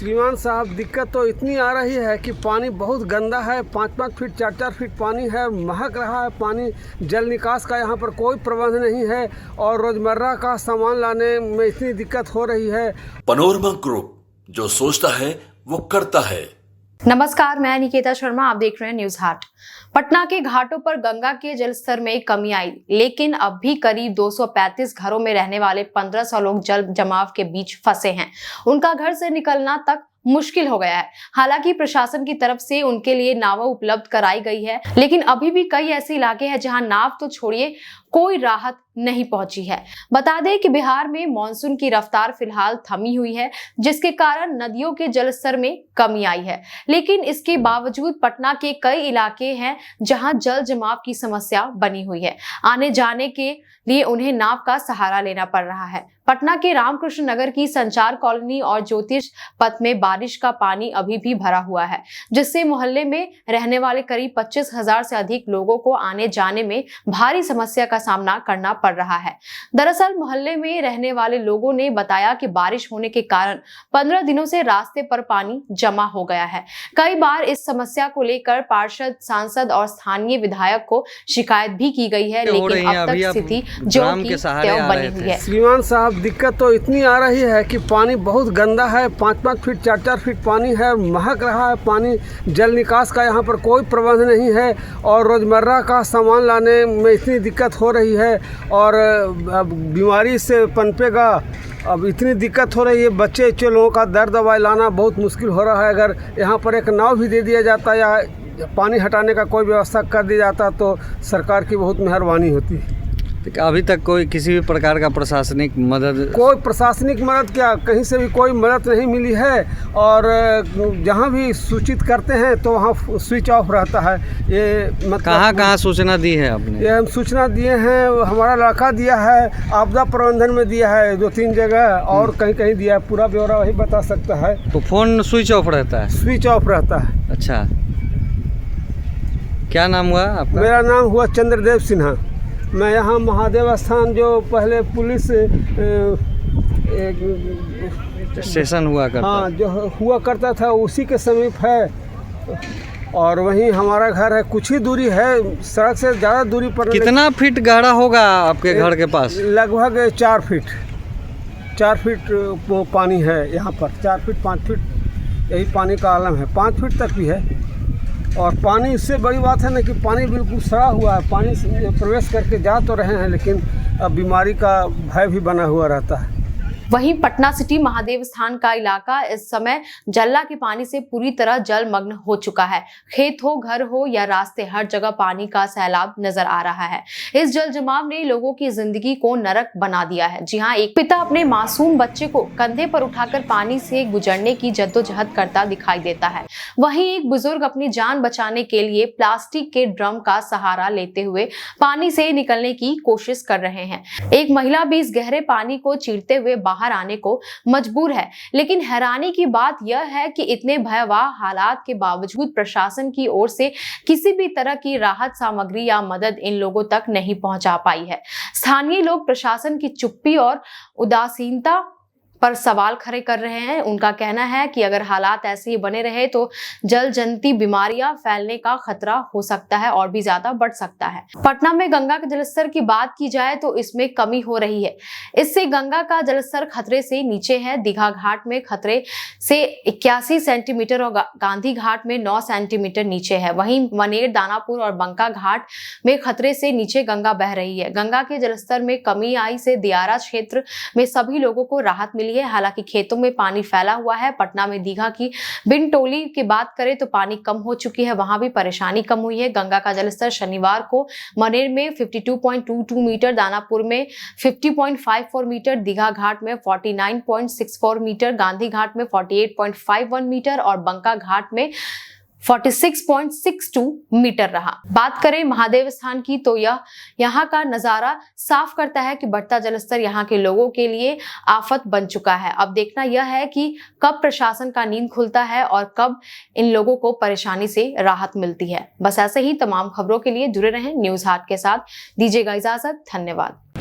श्रीमान साहब, दिक्कत तो इतनी आ रही है कि पानी बहुत गंदा है। 5-5 फीट 4-4 फीट पानी है, महक रहा है पानी। जल निकास का यहाँ पर कोई प्रबंध नहीं है और रोजमर्रा का सामान लाने में इतनी दिक्कत हो रही है। पनोरमा ग्रुप, जो सोचता है वो करता है। नमस्कार, मैं निकेता शर्मा, आप देख रहे हैं न्यूज हाट। पटना के घाटों पर गंगा के जलस्तर में कमी आई, लेकिन अब भी करीब 235 घरों में रहने वाले 1500 लोग जल जमाव के बीच फंसे हैं। उनका घर से निकलना तक मुश्किल हो गया है। हालांकि प्रशासन की तरफ से उनके लिए नाव उपलब्ध कराई गई है, लेकिन अभी भी कई ऐसे इलाके हैं जहां नाव तो छोड़िए, कोई राहत नहीं पहुंची है। बता दें कि बिहार में मानसून की रफ्तार फिलहाल थमी हुई है, जिसके कारण नदियों के जलस्तर में कमी आई है। लेकिन इसके बावजूद पटना के कई इलाके हैं जहां जल जमाव की समस्या बनी हुई है। आने जाने के लिए उन्हें नाव का सहारा लेना पड़ रहा है। पटना के रामकृष्ण नगर की संचार कॉलोनी और ज्योतिष पथ में बारिश का पानी अभी भी भरा हुआ है, जिससे मोहल्ले में रहने वाले करीब 25,000 से अधिक लोगों को आने जाने में भारी समस्या का सामना करना पड़ रहा है। दरअसल मोहल्ले में रहने वाले लोगों ने बताया कि बारिश होने के कारण 15 दिनों से रास्ते पर पानी जमा हो गया है। कई बार इस समस्या को लेकर पार्षद, सांसद और स्थानीय विधायक को शिकायत भी की गई है, लेकिन अब तक स्थिति जो की त्यों बनी हुई है। श्रीमान साहब, दिक्कत तो इतनी आ रही है कि पानी बहुत गंदा है। 5-5 फीट 4-4 फीट पानी है, महक रहा है पानी। जल निकास का यहाँ पर कोई प्रबंध नहीं है और रोजमर्रा का सामान लाने में इतनी दिक्कत हो रही है और अब बीमारी से पनपेगा। अब इतनी दिक्कत हो रही है, बच्चे लोगों का दर्द दवाई लाना बहुत मुश्किल हो रहा है। अगर यहाँ पर एक नाव भी दे दिया जाता या पानी हटाने का कोई व्यवस्था कर दी जाता तो सरकार की बहुत मेहरबानी होती। अभी तक कोई किसी भी प्रकार का प्रशासनिक मदद क्या, कहीं से भी कोई मदद नहीं मिली है और जहाँ भी सूचित करते हैं तो वहाँ स्विच ऑफ रहता है। ये मतलब कहाँ सूचना दी है आपने? ये हम सूचना दिए हैं, हमारा लड़का दिया है, आपदा प्रबंधन में दिया है 2-3 जगह और कहीं दिया है। पूरा ब्यौरा वही बता सकता है। तो फोन स्विच ऑफ रहता है? स्विच ऑफ रहता है। अच्छा, क्या नाम हुआ आपका? मेरा नाम हुआ चंद्रदेव सिन्हा। मैं यहाँ महादेव स्थान, जो पहले पुलिस स्टेशन हुआ करता, हाँ, जो हुआ करता था, उसी के समीप है और वहीं हमारा घर है। कुछ ही दूरी है, सड़क से ज़्यादा दूरी पर। कितना फीट गहरा होगा आपके घर के पास? लगभग 4 फीट वो पानी है यहाँ पर। 4 फीट 5 फीट यही पानी का आलम है, 5 फीट तक भी है। और पानी, इससे बड़ी बात है ना कि पानी बिल्कुल सड़ा हुआ है। पानी प्रवेश करके जा तो रहे हैं, लेकिन अब बीमारी का भय भी बना हुआ रहता है। वहीं पटना सिटी महादेव स्थान का इलाका इस समय जल्ला के पानी से पूरी तरह जलमग्न हो चुका है। खेत हो, घर हो या रास्ते, हर जगह पानी का सैलाब नजर आ रहा है। इस जल जमाव ने लोगों की जिंदगी को नरक बना दिया है। जी हां, एक पिता अपने मासूम बच्चे को कंधे पर उठाकर पानी से गुजरने की जद्दोजहद करता दिखाई देता है। वहीं एक बुजुर्ग अपनी जान बचाने के लिए प्लास्टिक के ड्रम का सहारा लेते हुए पानी से निकलने की कोशिश कर रहे हैं। एक महिला भी इस गहरे पानी को चीरते हुए बाहर आने को मजबूर है। लेकिन हैरानी की बात यह है कि इतने भयावह हालात के बावजूद प्रशासन की ओर से किसी भी तरह की राहत सामग्री या मदद इन लोगों तक नहीं पहुंचा पाई है। स्थानीय लोग प्रशासन की चुप्पी और उदासीनता पर सवाल खड़े कर रहे हैं। उनका कहना है कि अगर हालात ऐसे ही बने रहे तो जल जनित बीमारियां फैलने का खतरा हो सकता है और भी ज्यादा बढ़ सकता है। पटना में गंगा के जलस्तर की बात की जाए तो इसमें कमी हो रही है। इससे गंगा का जलस्तर खतरे से नीचे है। दीघा घाट में खतरे से 81 सेंटीमीटर और गांधी घाट में 9 सेंटीमीटर नीचे है। वहीं मनेर, दानापुर और बंका घाट में खतरे से नीचे गंगा बह रही है। गंगा के जलस्तर में कमी आई से दियारा क्षेत्र में सभी लोगों को राहत मिली है। हालांकि खेतों में पानी फैला हुआ है। पटना में दीघा की बिन टोली की बात करें तो पानी कम हो चुकी है, वहां भी परेशानी कम हुई है। गंगा का जलस्तर शनिवार को मनेर में 52.22 मीटर, दानापुर में 50.54 मीटर, दीघा घाट में 49.64 मीटर, गांधी घाट में 48.51 मीटर और बंका घाट में 46.62 मीटर रहा। बात करें महादेव स्थान की तो यह यहाँ का नजारा साफ करता है कि बढ़ता जलस्तर यहाँ के लोगों के लिए आफत बन चुका है। अब देखना यह है कि कब प्रशासन का नींद खुलता है और कब इन लोगों को परेशानी से राहत मिलती है। बस ऐसे ही तमाम खबरों के लिए जुड़े रहें न्यूज हाट के साथ। दीजिएगा इजाजत, धन्यवाद।